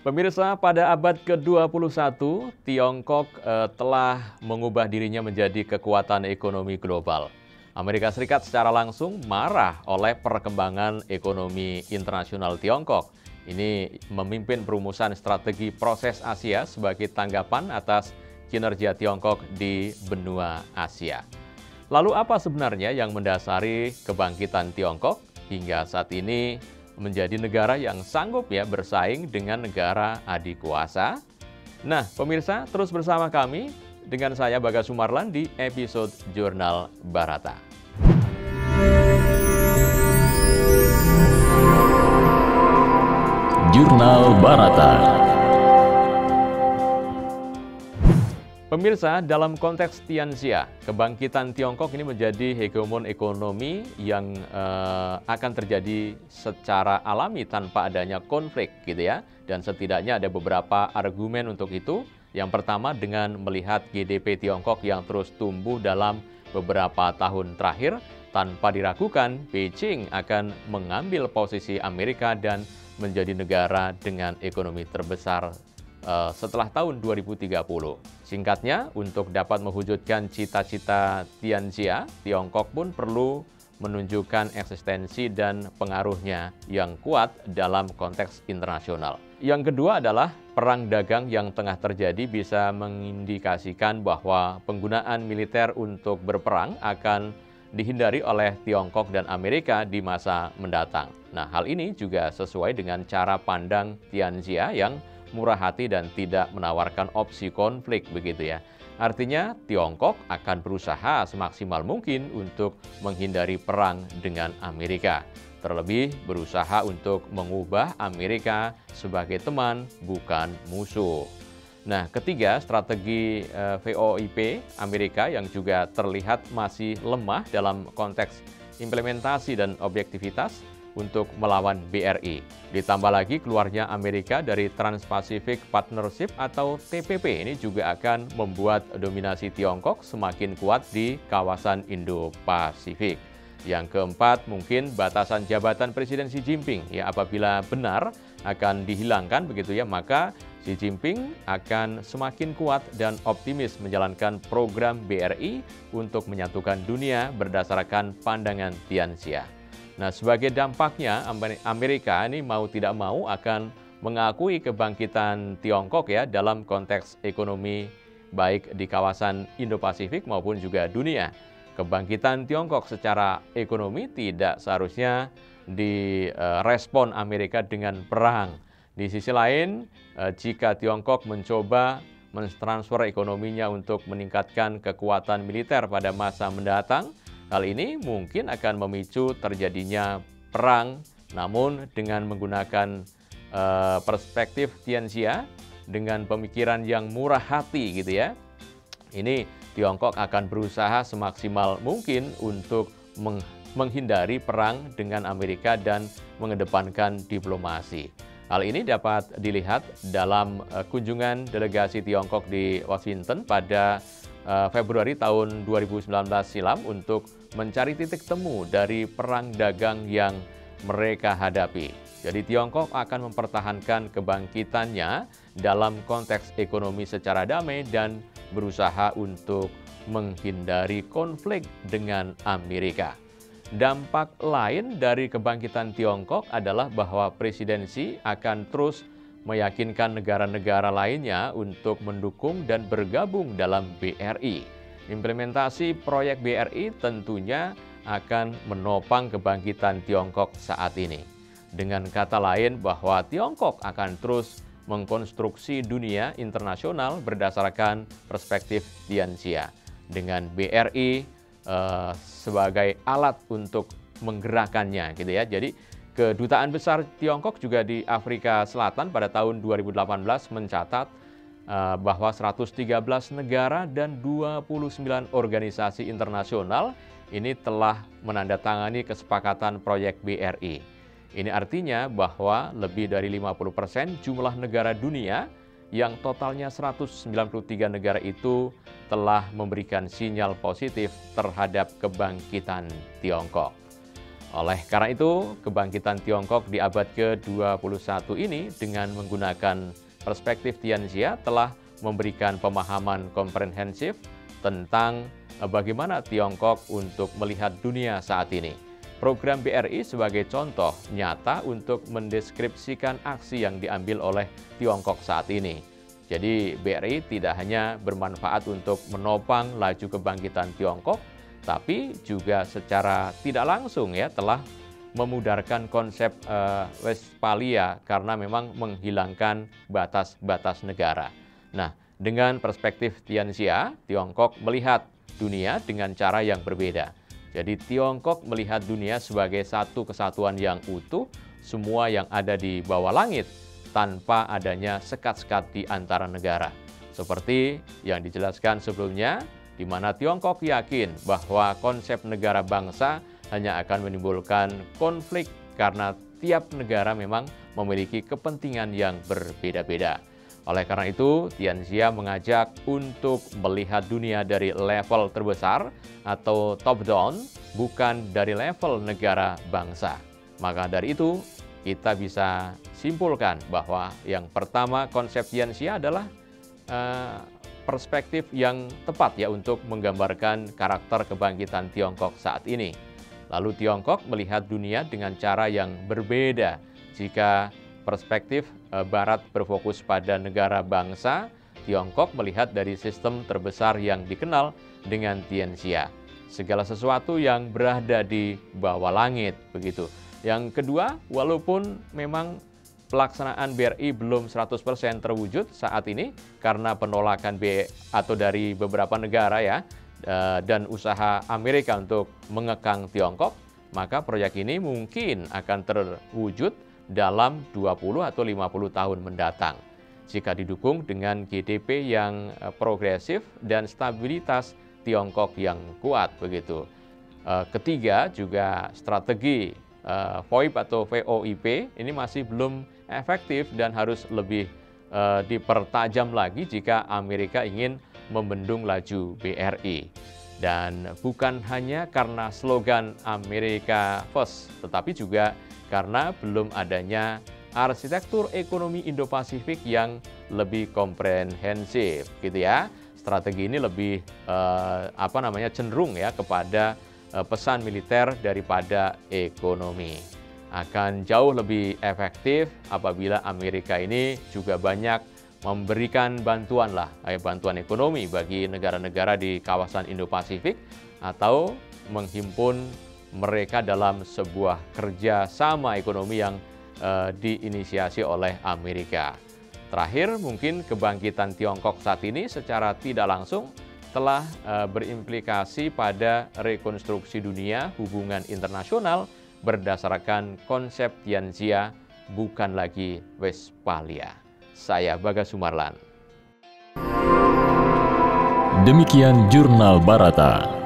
Pemirsa, pada abad ke-21, Tiongkok telah mengubah dirinya menjadi kekuatan ekonomi global. Amerika Serikat secara langsung marah oleh perkembangan ekonomi internasional Tiongkok. Ini memimpin perumusan strategi proses Asia sebagai tanggapan atas kinerja Tiongkok di benua Asia. Lalu apa sebenarnya yang mendasari kebangkitan Tiongkok hingga saat ini menjadi negara yang sanggup bersaing dengan negara adik kuasa? Nah, pemirsa, terus bersama kami dengan saya Bagas Sumarlan di episode Jurnal Barata. Jurnal Barata. Pemirsa, dalam konteks Tianxia, kebangkitan Tiongkok ini menjadi hegemon ekonomi yang akan terjadi secara alami tanpa adanya konflik Dan setidaknya ada beberapa argumen untuk itu. Yang pertama dengan melihat GDP Tiongkok yang terus tumbuh dalam beberapa tahun terakhir, tanpa diragukan Beijing akan mengambil posisi Amerika dan menjadi negara dengan ekonomi terbesar setelah tahun 2030. Singkatnya, untuk dapat mewujudkan cita-cita Tianxia, Tiongkok pun perlu menunjukkan eksistensi dan pengaruhnya yang kuat dalam konteks internasional. Yang kedua adalah perang dagang yang tengah terjadi bisa mengindikasikan bahwa penggunaan militer untuk berperang akan dihindari oleh Tiongkok dan Amerika di masa mendatang. Nah, hal ini juga sesuai dengan cara pandang Tianxia yang murah hati dan tidak menawarkan opsi konflik Artinya Tiongkok akan berusaha semaksimal mungkin untuk menghindari perang dengan Amerika. Terlebih berusaha untuk mengubah Amerika sebagai teman bukan musuh. Nah, ketiga, strategi VoIP Amerika yang juga terlihat masih lemah dalam konteks implementasi dan objektivitas untuk melawan BRI. Ditambah lagi keluarnya Amerika dari Trans-Pacific Partnership atau TPP ini juga akan membuat dominasi Tiongkok semakin kuat di kawasan Indo-Pasifik. Yang keempat, mungkin batasan jabatan Presiden Xi Jinping apabila benar akan dihilangkan maka Xi Jinping akan semakin kuat dan optimis menjalankan program BRI untuk menyatukan dunia berdasarkan pandangan Tianxia. Nah, sebagai dampaknya Amerika ini mau tidak mau akan mengakui kebangkitan Tiongkok dalam konteks ekonomi baik di kawasan Indo-Pasifik maupun juga dunia. Kebangkitan Tiongkok secara ekonomi tidak seharusnya direspon Amerika dengan perang. Di sisi lain, jika Tiongkok mencoba mentransfer ekonominya untuk meningkatkan kekuatan militer pada masa mendatang, hal ini mungkin akan memicu terjadinya perang, namun dengan menggunakan perspektif Tianxia dengan pemikiran yang murah hati Ini Tiongkok akan berusaha semaksimal mungkin untuk menghindari perang dengan Amerika dan mengedepankan diplomasi. Hal ini dapat dilihat dalam kunjungan delegasi Tiongkok di Washington pada Februari tahun 2019 silam untuk mencari titik temu dari perang dagang yang mereka hadapi. Jadi Tiongkok akan mempertahankan kebangkitannya dalam konteks ekonomi secara damai dan berusaha untuk menghindari konflik dengan Amerika. Dampak lain dari kebangkitan Tiongkok adalah bahwa Presiden Xi akan terus meyakinkan negara-negara lainnya untuk mendukung dan bergabung dalam BRI. Implementasi proyek BRI tentunya akan menopang kebangkitan Tiongkok saat ini. Dengan kata lain bahwa Tiongkok akan terus mengkonstruksi dunia internasional berdasarkan perspektif Tianxia. Dengan BRI sebagai alat untuk menggerakkannya Jadi Kedutaan Besar Tiongkok juga di Afrika Selatan pada tahun 2018 mencatat bahwa 113 negara dan 29 organisasi internasional ini telah menandatangani kesepakatan proyek BRI. Ini artinya bahwa lebih dari 50% jumlah negara dunia yang totalnya 193 negara itu telah memberikan sinyal positif terhadap kebangkitan Tiongkok. Oleh karena itu, kebangkitan Tiongkok di abad ke-21 ini dengan menggunakan perspektif Tianxia telah memberikan pemahaman komprehensif tentang bagaimana Tiongkok untuk melihat dunia saat ini. Program BRI sebagai contoh nyata untuk mendeskripsikan aksi yang diambil oleh Tiongkok saat ini. Jadi BRI tidak hanya bermanfaat untuk menopang laju kebangkitan Tiongkok, tapi juga secara tidak langsung ya telah memudarkan konsep Westphalia karena memang menghilangkan batas-batas negara. Nah, dengan perspektif Tianxia, Tiongkok melihat dunia dengan cara yang berbeda. Jadi Tiongkok melihat dunia sebagai satu kesatuan yang utuh, semua yang ada di bawah langit, tanpa adanya sekat-sekat di antara negara. Seperti yang dijelaskan sebelumnya, di mana Tiongkok yakin bahwa konsep negara bangsa hanya akan menimbulkan konflik karena tiap negara memang memiliki kepentingan yang berbeda-beda. Oleh karena itu, Tianxia mengajak untuk melihat dunia dari level terbesar atau top-down, bukan dari level negara bangsa. Maka dari itu, kita bisa simpulkan bahwa yang pertama konsep Tianxia adalah perspektif yang tepat ya untuk menggambarkan karakter kebangkitan Tiongkok saat ini. Lalu Tiongkok melihat dunia dengan cara yang berbeda. Jika perspektif Barat berfokus pada negara bangsa, Tiongkok melihat dari sistem terbesar yang dikenal dengan Tianxia. Segala sesuatu yang berada di bawah langit, begitu. Yang kedua, walaupun memang pelaksanaan BRI belum 100% terwujud saat ini karena penolakan atau dari beberapa negara ya dan usaha Amerika untuk mengekang Tiongkok, maka proyek ini mungkin akan terwujud dalam 20 atau 50 tahun mendatang jika didukung dengan GDP yang progresif dan stabilitas Tiongkok yang kuat begitu. Ketiga juga strategi VoIP atau VoIP ini masih belum efektif dan harus lebih dipertajam lagi jika Amerika ingin membendung laju BRI. Dan bukan hanya karena slogan America First, tetapi juga karena belum adanya arsitektur ekonomi Indo-Pasifik yang lebih komprehensif, gitu ya. Strategi ini lebih cenderung ya kepada pesan militer daripada ekonomi. Akan jauh lebih efektif apabila Amerika ini juga banyak memberikan bantuan ekonomi bagi negara-negara di kawasan Indo-Pasifik atau menghimpun mereka dalam sebuah kerjasama ekonomi yang diinisiasi oleh Amerika. Terakhir, mungkin kebangkitan Tiongkok saat ini secara tidak langsung telah berimplikasi pada rekonstruksi dunia hubungan internasional berdasarkan konsep Tianxia, bukan lagi Westphalia. Saya Bagas Sumarlan. Demikian Jurnal Barata.